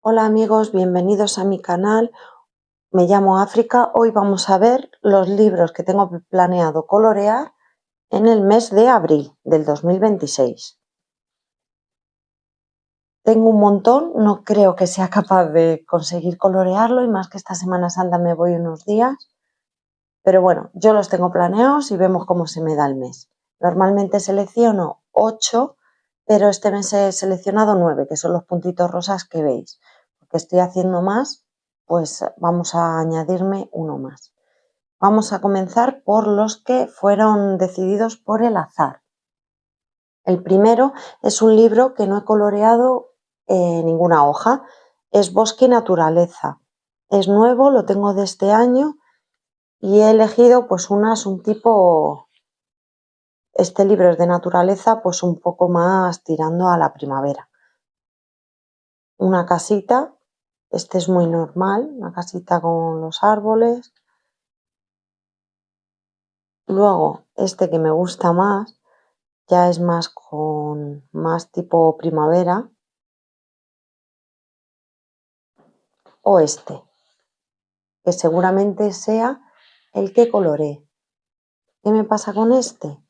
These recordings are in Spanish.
Hola amigos, bienvenidos a mi canal. Me llamo África. Hoy vamos a ver los libros que tengo planeado colorear en el mes de abril del 2026. Tengo un montón, no creo que sea capaz de conseguir colorearlo y más que esta Semana Santa me voy unos días. Pero bueno, yo los tengo planeados y vemos cómo se me da el mes. Normalmente selecciono 8, pero este mes he seleccionado 9, que son los puntitos rosas que veis. Porque estoy haciendo más, pues vamos a añadirme uno más. Vamos a comenzar por los que fueron decididos por el azar. El primero es un libro que no he coloreado ninguna hoja. Es Bosque y Naturaleza. Es nuevo, lo tengo de este año. Y he elegido pues un tipo, este libro es de naturaleza, pues un poco más tirando a la primavera. Una casita, este es muy normal, una casita con los árboles. Luego, este que me gusta más, ya es más con más tipo primavera. O este, que seguramente sea el que coloré. ¿Qué me pasa con este?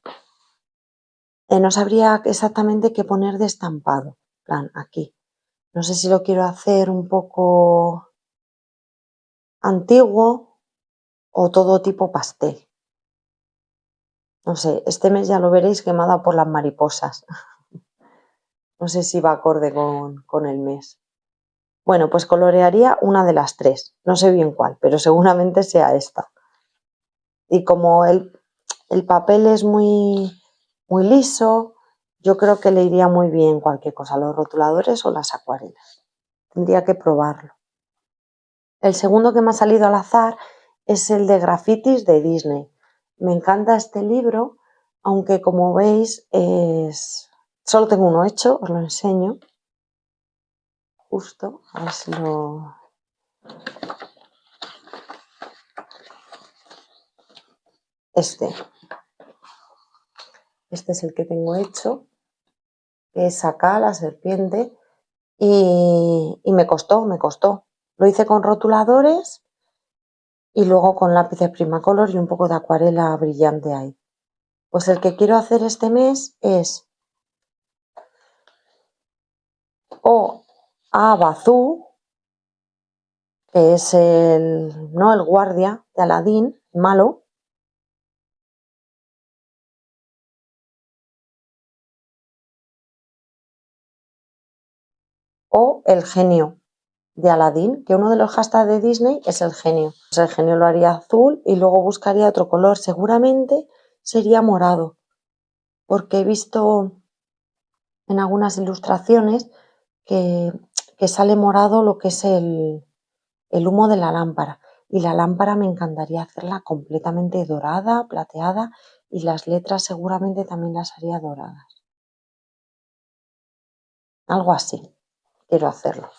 No sabría exactamente qué poner de estampado, plan, aquí. No sé si lo quiero hacer un poco antiguo o todo tipo pastel. No sé, este mes ya lo veréis que me ha dado por las mariposas. No sé si va acorde con el mes. Bueno, pues colorearía una de las tres. No sé bien cuál, pero seguramente sea esta. Y como el papel es muy liso, yo creo que le iría muy bien cualquier cosa, los rotuladores o las acuarelas. Tendría que probarlo. El segundo que me ha salido al azar es el de grafitis de Disney. Me encanta este libro, aunque como veis solo tengo uno hecho, os lo enseño. Justo, a ver si lo... Este es el que tengo hecho, que es acá la serpiente, y me costó. Lo hice con rotuladores y luego con lápices Primacolor y un poco de acuarela brillante ahí. Pues el que quiero hacer este mes es o Abazú, que es el guardia de Aladín, malo, o el genio de Aladín, que uno de los hashtags de Disney es el genio. Pues el genio lo haría azul y luego buscaría otro color, seguramente sería morado, porque he visto en algunas ilustraciones que sale morado lo que es el humo de la lámpara. Y la lámpara me encantaría hacerla completamente dorada, plateada, y las letras seguramente también las haría doradas. Algo así, quiero hacerlo.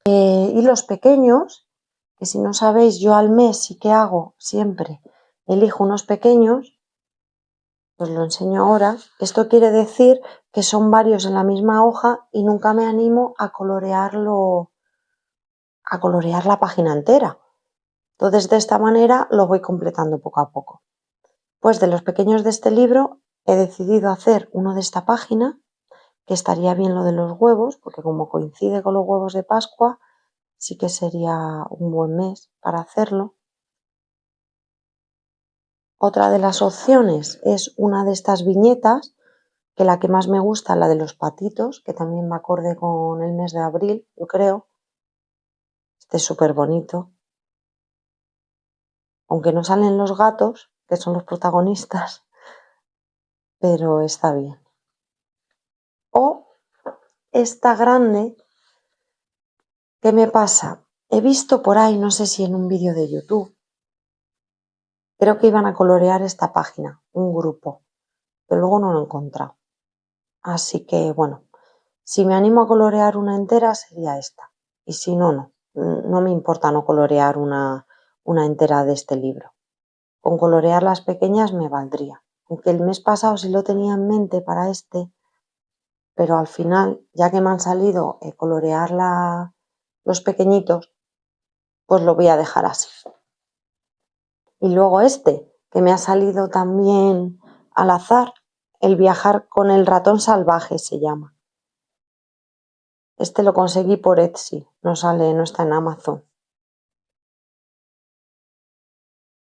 Y los pequeños, que si no sabéis, yo al mes sí que hago siempre, elijo unos pequeños, os lo enseño ahora. Esto quiere decir que son varios en la misma hoja y nunca me animo a colorear la página entera. Entonces, de esta manera lo voy completando poco a poco. Pues de los pequeños de este libro he decidido hacer uno de esta página, que estaría bien lo de los huevos, porque como coincide con los huevos de Pascua, sí que sería un buen mes para hacerlo. Otra de las opciones es una de estas viñetas, que la que más me gusta es la de los patitos, que también va acorde con el mes de abril, yo creo. Este es súper bonito. Aunque no salen los gatos, que son los protagonistas, pero está bien. O esta grande, ¿qué me pasa? He visto por ahí, no sé si en un vídeo de YouTube, creo que iban a colorear esta página, un grupo, pero luego no lo he encontrado. Así que, bueno, si me animo a colorear una entera sería esta. Y si no, no. No me importa no colorear una entera de este libro. Con colorear las pequeñas me valdría. Aunque el mes pasado sí lo tenía en mente para este, pero al final, ya que me han salido colorear los pequeñitos, pues lo voy a dejar así. Y luego que me ha salido también al azar, el viajar con el ratón salvaje se llama. Lo conseguí por Etsy, no está en Amazon.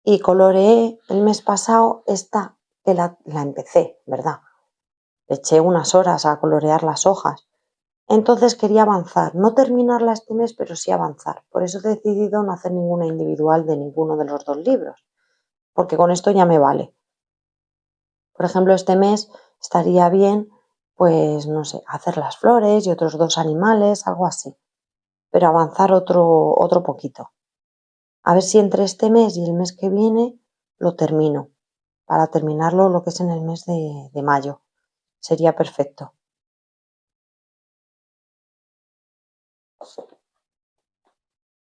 Y coloreé el mes pasado esta, que la empecé, ¿verdad? Le eché unas horas a colorear las hojas. Entonces quería avanzar, no terminarla este mes, pero sí avanzar. Por eso he decidido no hacer ninguna individual de ninguno de los dos libros, porque con esto ya me vale. Por ejemplo, este mes estaría bien, pues no sé, hacer las flores y otros 2 animales, algo así, pero avanzar otro poquito. A ver si entre este mes y el mes que viene lo termino, para terminarlo lo que es en el mes de mayo. Sería perfecto.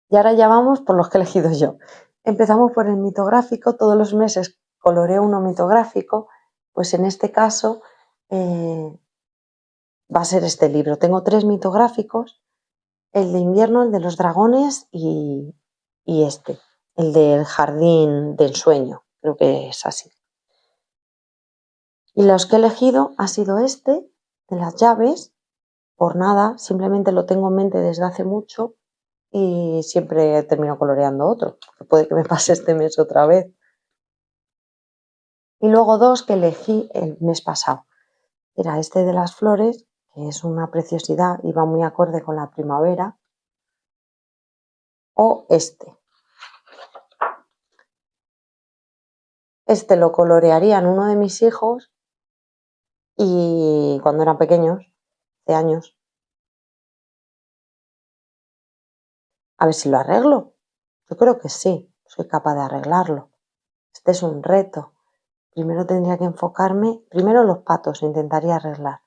Y ahora ya vamos por los que he elegido yo. Empezamos por el mitográfico, todos los meses coloreo uno mitográfico, pues en este caso va a ser este libro. Tengo 3 mitográficos, el de invierno, el de los dragones y el del jardín del sueño, creo que es así. Y los que he elegido ha sido de las llaves, por nada, simplemente lo tengo en mente desde hace mucho y siempre termino coloreando otro, porque puede que me pase este mes otra vez. Y luego 2 que elegí el mes pasado. Era de las flores, que es una preciosidad y va muy acorde con la primavera, o lo colorearían uno de mis hijos y cuando eran pequeños, de años. A ver si lo arreglo. Yo creo que sí, soy capaz de arreglarlo. Este es un reto. Primero tendría que enfocarme, primero los patos intentaría arreglar.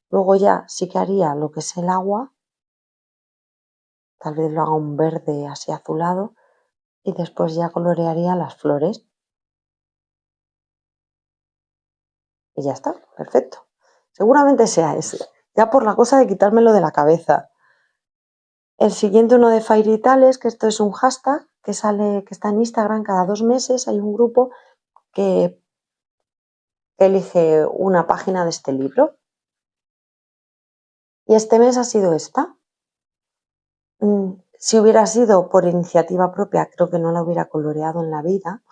Luego ya sí que haría lo que es el agua, tal vez lo haga un verde así azulado y después ya colorearía las flores. Y ya está, perfecto. Seguramente sea ese, ya por la cosa de quitármelo de la cabeza. El siguiente, uno de Fairytales, que esto es un hashtag que está en Instagram cada 2 meses. Hay un grupo que elige una página de este libro. Y este mes ha sido esta. Si hubiera sido por iniciativa propia, creo que no la hubiera coloreado en la vida.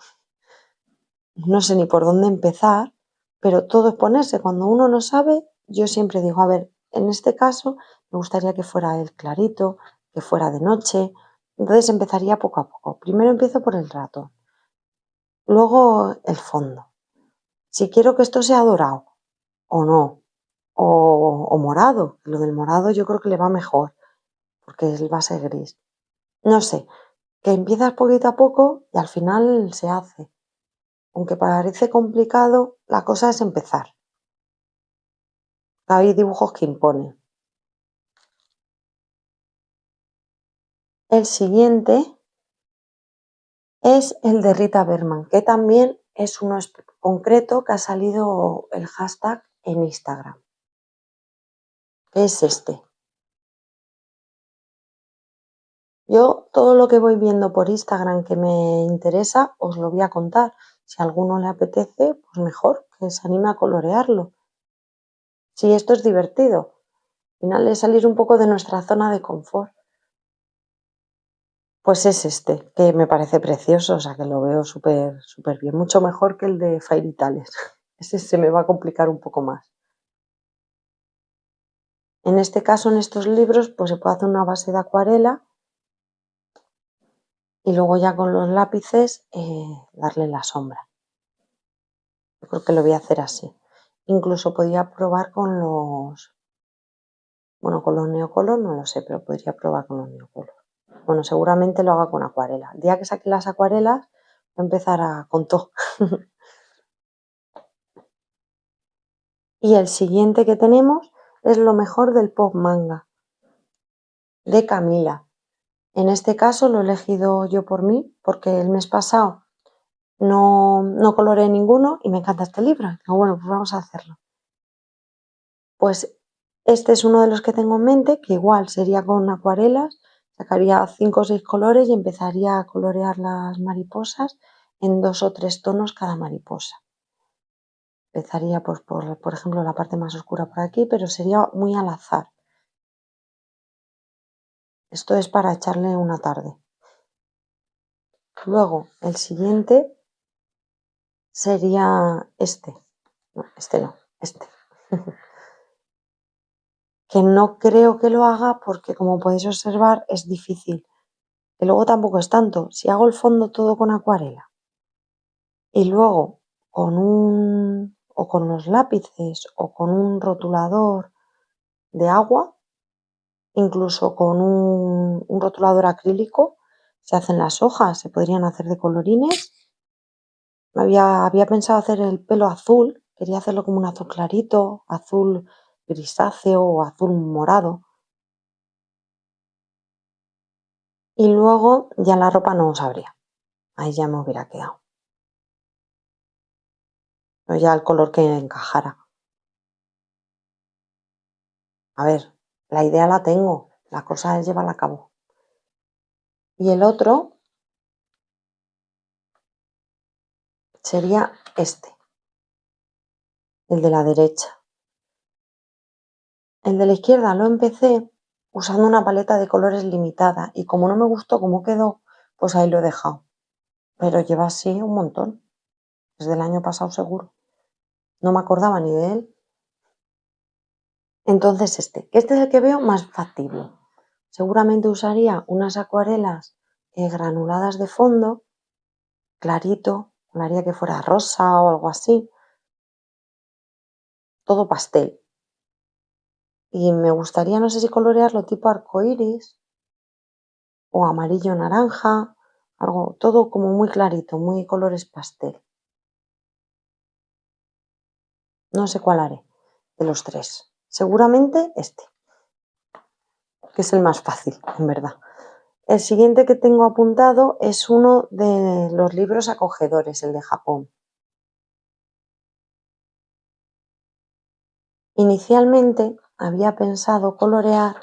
No sé ni por dónde empezar, pero todo es ponerse. Cuando uno no sabe, yo siempre digo, a ver, en este caso me gustaría que fuera el clarito, que fuera de noche. Entonces empezaría poco a poco. Primero empiezo por el ratón, luego el fondo. Si quiero que esto sea dorado o no, o morado. Lo del morado yo creo que le va mejor, porque es base gris. No sé, que empiezas poquito a poco y al final se hace. Aunque parece complicado, la cosa es empezar. Hay dibujos que imponen. El siguiente es el de Rita Berman, que también es uno concreto que ha salido el hashtag en Instagram. Es Yo todo lo que voy viendo por Instagram que me interesa os lo voy a contar. Si a alguno le apetece, pues mejor, que se anime a colorearlo. Si esto es divertido, al final es salir un poco de nuestra zona de confort. Pues es que me parece precioso, o sea que lo veo súper súper bien, mucho mejor que el de Fairytales. Ese se me va a complicar un poco más. En este caso, en estos libros, pues se puede hacer una base de acuarela y luego ya con los lápices darle la sombra. Yo creo que lo voy a hacer así. Incluso podría probar con los neocolor, no lo sé, pero podría probar con los neocolor. Bueno, seguramente lo haga con acuarela. El día que saque las acuarelas, voy a empezar con todo. Y el siguiente que tenemos es lo mejor del pop manga, de Camila. En este caso lo he elegido yo por mí, porque el mes pasado no coloreé ninguno y me encanta este libro. Digo, bueno, pues vamos a hacerlo. Pues Este es uno de los que tengo en mente, que igual sería con acuarelas, sacaría 5 o 6 colores y empezaría a colorear las mariposas en 2 o 3 tonos cada mariposa. Empezaría pues, por ejemplo, la parte más oscura por aquí, pero sería muy al azar. Esto es para echarle una tarde. Luego, el siguiente sería este. No, este. Que no creo que lo haga porque, como podéis observar, es difícil. Que luego tampoco es tanto. Si hago el fondo todo con acuarela y luego con los lápices o con un rotulador de agua, incluso con un rotulador acrílico, se hacen las hojas, se podrían hacer de colorines. Había pensado hacer el pelo azul, quería hacerlo como un azul clarito, azul grisáceo o azul morado. Y luego ya la ropa no sabría, ahí ya me hubiera quedado. Pero ya el color que encajara. A ver, la idea la tengo, la cosa es llevarla a cabo. Y el otro sería este, el de la derecha. El de la izquierda lo empecé usando una paleta de colores limitada y como no me gustó cómo quedó, pues ahí lo he dejado. Pero lleva así un montón, desde el año pasado seguro. No me acordaba ni de él. Entonces este es el que veo más factible. Seguramente usaría unas acuarelas granuladas de fondo, clarito, haría que fuera rosa o algo así, todo pastel. Y me gustaría, no sé si colorearlo tipo arcoiris o amarillo naranja, algo, todo como muy clarito, muy colores pastel. No sé cuál haré de los tres. Seguramente este, que es el más fácil, en verdad. El siguiente que tengo apuntado es uno de los libros acogedores, el de Japón. Inicialmente había pensado colorear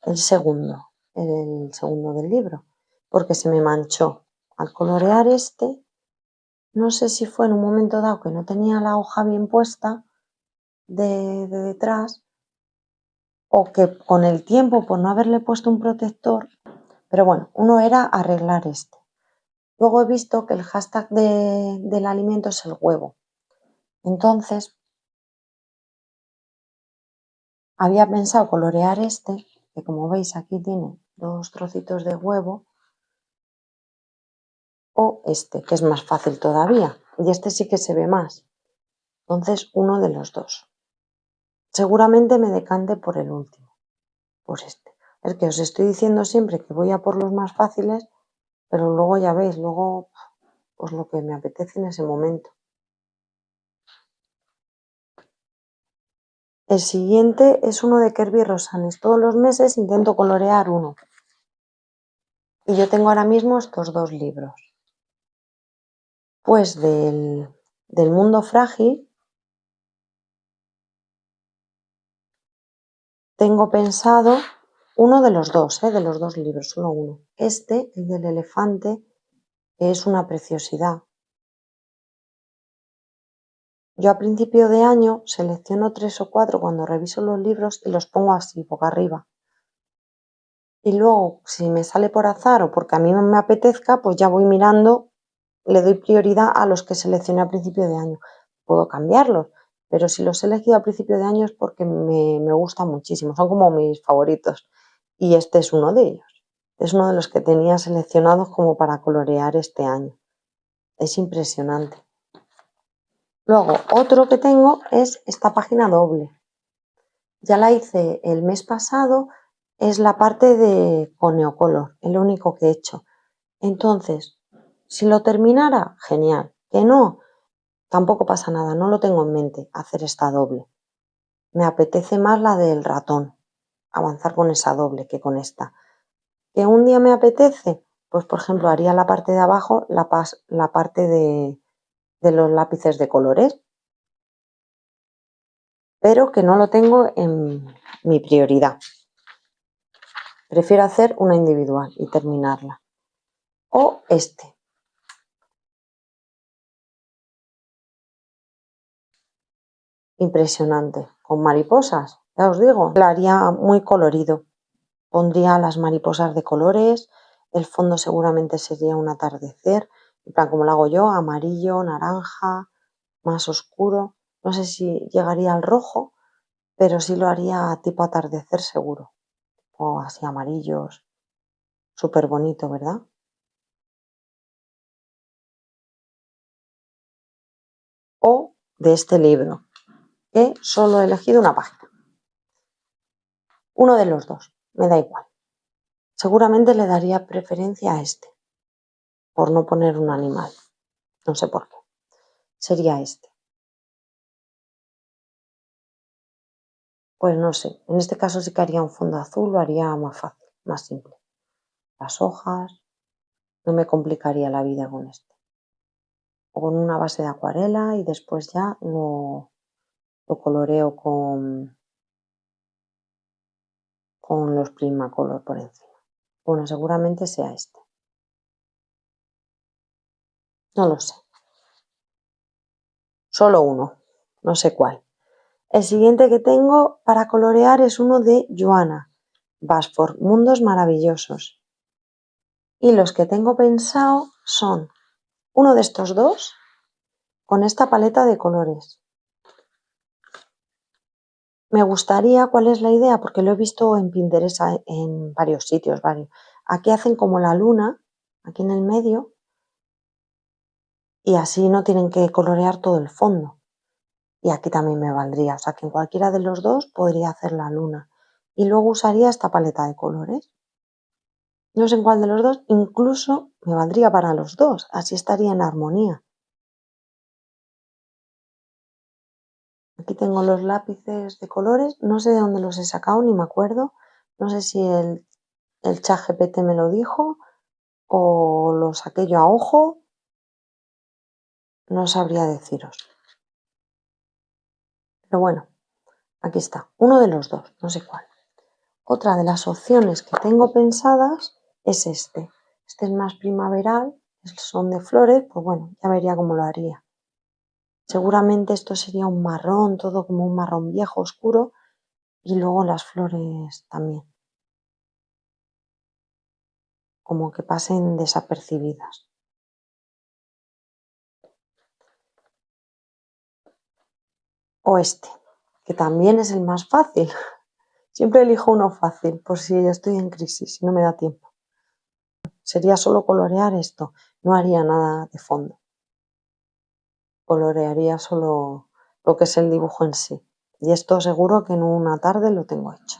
el segundo del libro, porque se me manchó. Al colorear este, no sé si fue en un momento dado que no tenía la hoja bien puesta de detrás o que con el tiempo por no haberle puesto un protector, pero bueno, uno era arreglar este. Luego he visto que el hashtag del alimento es el huevo. Entonces, había pensado colorear este, que como veis aquí tiene 2 trocitos de huevo, o este, que es más fácil todavía, y este sí que se ve más. Entonces, uno de los dos. Seguramente me decante por el último, por este. Es que os estoy diciendo siempre que voy a por los más fáciles, pero luego ya veis, luego pues lo que me apetece en ese momento. El siguiente es uno de Kerby Rosanes. Todos los meses intento colorear uno. Y yo tengo ahora mismo estos 2 libros. Pues del mundo frágil tengo pensado uno de los 2, de los 2 libros, solo uno. Este, el del elefante, que es una preciosidad. Yo a principio de año selecciono 3 o 4 cuando reviso los libros y los pongo así, boca arriba. Y luego, si me sale por azar o porque a mí me apetezca, pues ya voy mirando, le doy prioridad a los que seleccioné a principio de año. Puedo cambiarlos, pero si los he elegido a principio de año es porque me gustan muchísimo, son como mis favoritos. Y este es uno de ellos. Es uno de los que tenía seleccionados como para colorear este año. Es impresionante. Luego, otro que tengo es esta página doble. Ya la hice el mes pasado, es la parte de con Neocolor, el único que he hecho. Entonces, si lo terminara, genial. Que no, tampoco pasa nada, no lo tengo en mente hacer esta doble. Me apetece más la del ratón, avanzar con esa doble que con esta. ¿Que un día me apetece? Pues por ejemplo haría la parte de abajo, la parte de los lápices de colores. pero que no lo tengo en mi prioridad. Prefiero hacer una individual y terminarla. O este. Impresionante. Con mariposas, ya os digo. La haría muy colorido. Pondría las mariposas de colores. El fondo seguramente sería un atardecer. En plan, como lo hago yo, amarillo, naranja, más oscuro. No sé si llegaría al rojo, pero sí lo haría tipo atardecer seguro. O así amarillos. Súper bonito, ¿verdad? O de este libro, que solo he elegido una página. Uno de los dos, me da igual. Seguramente le daría preferencia a este, por no poner un animal. No sé por qué. Sería este. Pues no sé, en este caso sí que haría un fondo azul, lo haría más fácil, más simple. Las hojas, no me complicaría la vida con esto. O con una base de acuarela y después ya lo coloreo con los Prismacolor por encima. Bueno, seguramente sea este. No lo sé. Solo uno, no sé cuál. El siguiente que tengo para colorear es uno de Joana Basford, Mundos Maravillosos. Y los que tengo pensado son uno de estos dos con esta paleta de colores. Me gustaría, ¿cuál es la idea? Porque lo he visto en Pinterest en varios sitios, varios. Aquí hacen como la luna, aquí en el medio, y así no tienen que colorear todo el fondo. Y aquí también me valdría, o sea que en cualquiera de los dos podría hacer la luna. Y luego usaría esta paleta de colores. No sé en cuál de los dos, incluso me valdría para los dos, así estaría en armonía. Aquí tengo los lápices de colores, no sé de dónde los he sacado, ni me acuerdo. No sé si el ChatGPT me lo dijo o lo saqué yo a ojo, no sabría deciros. Pero bueno, aquí está, uno de los dos, no sé cuál. Otra de las opciones que tengo pensadas es este. Este es más primaveral, son de flores, pues bueno, ya vería cómo lo haría. Seguramente esto sería un marrón, todo como un marrón viejo, oscuro, y luego las flores también, como que pasen desapercibidas. O este, que también es el más fácil. Siempre elijo uno fácil, por si estoy en crisis y no me da tiempo. Sería solo colorear esto, no haría nada de fondo. Colorearía solo lo que es el dibujo en sí. Y esto seguro que en una tarde lo tengo hecho.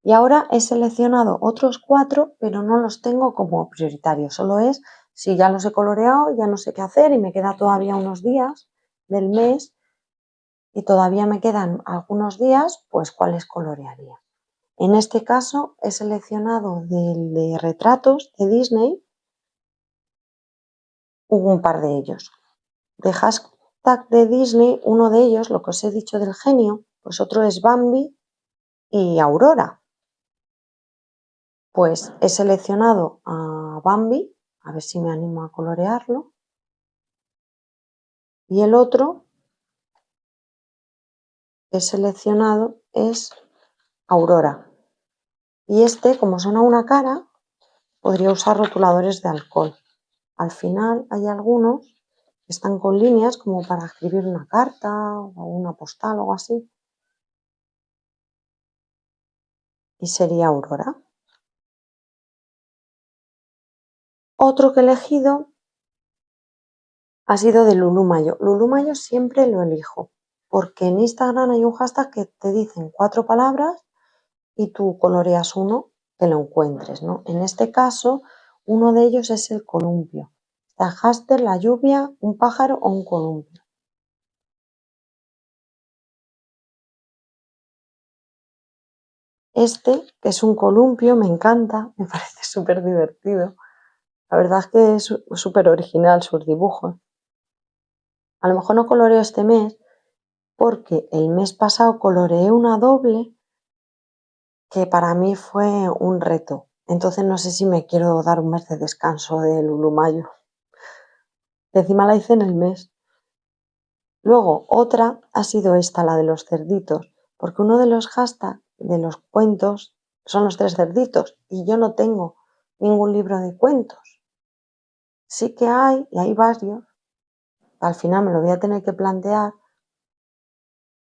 Y ahora he seleccionado otros 4, pero no los tengo como prioritarios. Solo es, si ya los he coloreado, ya no sé qué hacer y me queda todavía unos días del mes y todavía me quedan algunos días, pues cuáles colorearía. En este caso he seleccionado del de retratos de Disney, hubo un par de ellos. De hashtag de Disney, uno de ellos, lo que os he dicho del genio, pues otro es Bambi y Aurora. Pues he seleccionado a Bambi, a ver si me animo a colorearlo. Y el otro que he seleccionado es Aurora. Y este, como son a una cara, podría usar rotuladores de alcohol. Al final hay algunos que están con líneas como para escribir una carta o una postal o algo así. Y sería Aurora. Otro que he elegido ha sido de Lulu Mayo. Lulu Mayo siempre lo elijo, porque en Instagram hay un hashtag que te dicen 4 palabras y tú coloreas uno que lo encuentres, ¿no? En este caso, uno de ellos es el columpio. Está hashtag, la lluvia, un pájaro o un columpio. Este, que es un columpio, me encanta, me parece súper divertido. La verdad es que es súper original sus dibujos. A lo mejor no coloreo este mes, porque el mes pasado coloreé una doble que para mí fue un reto. Entonces no sé si me quiero dar un mes de descanso de Lulumayo. Encima la hice en el mes. Luego otra ha sido esta, la de los cerditos, porque uno de los hashtags de los cuentos son los 3 cerditos y yo no tengo ningún libro de cuentos. Sí que hay, y hay varios, al final me lo voy a tener que plantear,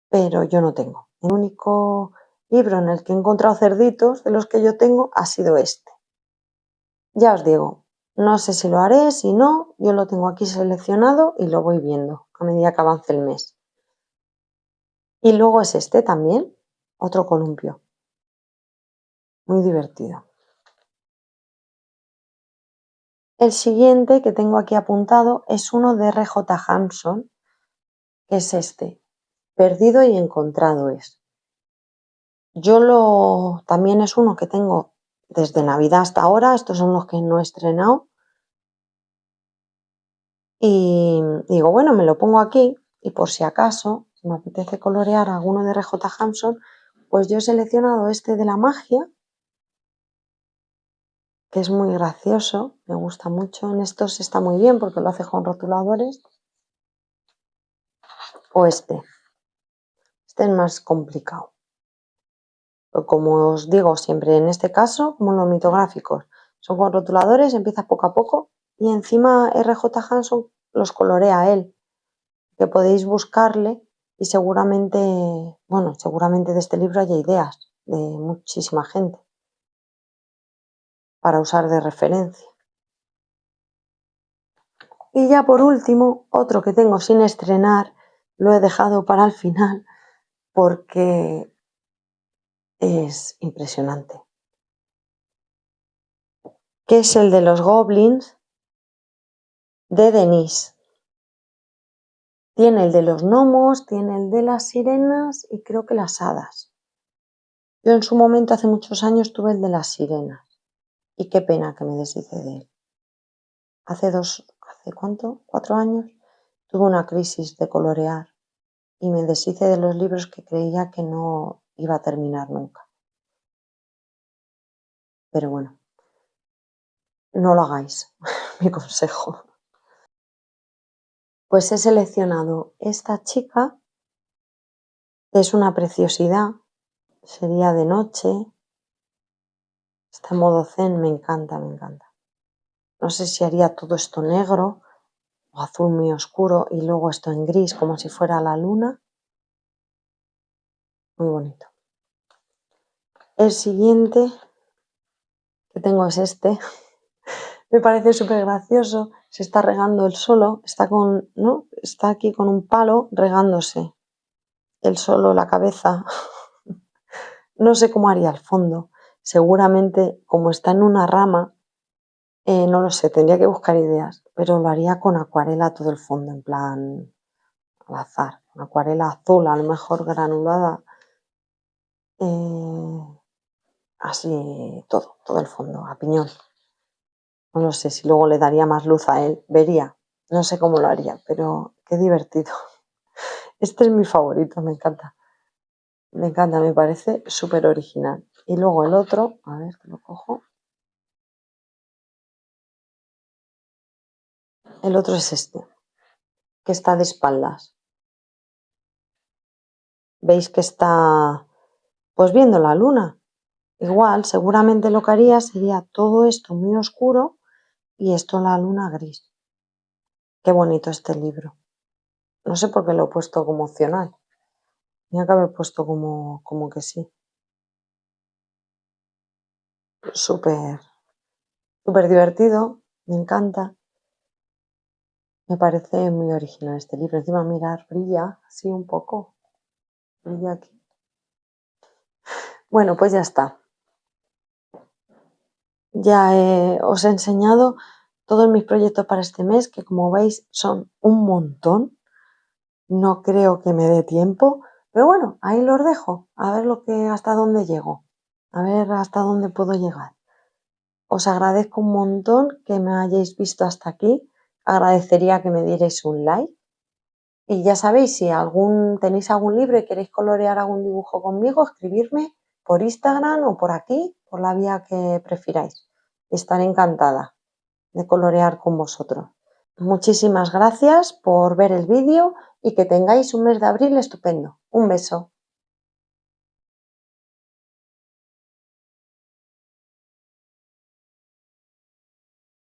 pero yo no tengo. El único libro en el que he encontrado cerditos de los que yo tengo ha sido este. Ya os digo, no sé si lo haré, si no, yo lo tengo aquí seleccionado y lo voy viendo a medida que avance el mes. Y luego es este también, otro columpio. Muy divertido. El siguiente que tengo aquí apuntado es uno de R.J. Hampson, que es este, Perdido y encontrado es. También es uno que tengo desde Navidad hasta ahora, estos son los que no he estrenado. Y digo, bueno, me lo pongo aquí y por si acaso me apetece colorear alguno de R.J. Hampson, pues yo he seleccionado este de la magia, que es muy gracioso, me gusta mucho. En estos está muy bien porque lo hace con rotuladores. O este es más complicado. Pero como os digo siempre, en este caso, como los mitográficos, son con rotuladores, empiezas poco a poco y encima R.J. Hampson los colorea él, que podéis buscarle y seguramente de este libro haya ideas de muchísima gente para usar de referencia. Y ya por último, otro que tengo sin estrenar, lo he dejado para el final porque es impresionante, que es el de los goblins de Denise. Tiene el de los gnomos, tiene el de las sirenas y creo que las hadas. Yo en su momento, hace muchos años, tuve el de las sirenas y qué pena que me deshice de él. ¿Hace 4 años? Tuve una crisis de colorear y me deshice de los libros que creía que no iba a terminar nunca. Pero bueno, no lo hagáis, mi consejo. Pues he seleccionado esta chica, es una preciosidad, sería de noche, está en modo zen, me encanta, me encanta. No sé si haría todo esto negro o azul muy oscuro y luego esto en gris como si fuera la luna. Muy bonito. El siguiente que tengo es este. Me parece súper gracioso. Se está regando él solo. Está aquí con un palo regándose. Él solo la cabeza. No sé cómo haría el fondo. Seguramente, como está en una rama, no lo sé, tendría que buscar ideas. Pero lo haría con acuarela todo el fondo, en plan al azar. Acuarela azul, a lo mejor granulada. Así todo el fondo, a piñón. No lo sé si luego le daría más luz a él, vería. No sé cómo lo haría, pero qué divertido. Este es mi favorito, me encanta. Me encanta, me parece súper original. Y luego el otro, a ver que lo cojo. El otro es este, que está de espaldas. Veis que está, pues viendo la luna. Igual, seguramente lo que haría sería todo esto muy oscuro y esto la luna gris. Qué bonito este libro. No sé por qué lo he puesto como opcional. Tenía que haber puesto como que sí. Súper, súper divertido, me encanta. Me parece muy original este libro. Encima, mirar, brilla así un poco. Brilla aquí. Bueno, pues ya está. Ya os he enseñado todos mis proyectos para este mes, que como veis son un montón. No creo que me dé tiempo, pero bueno, ahí los dejo. A ver hasta dónde llego. A ver hasta dónde puedo llegar. Os agradezco un montón que me hayáis visto hasta aquí. Agradecería que me dierais un like Y ya sabéis, si tenéis algún libro y queréis colorear algún dibujo conmigo, escribirme por Instagram o por aquí, por la vía que prefiráis. Estaré encantada de colorear con vosotros. Muchísimas gracias por ver el vídeo y que tengáis un mes de abril estupendo. Un beso.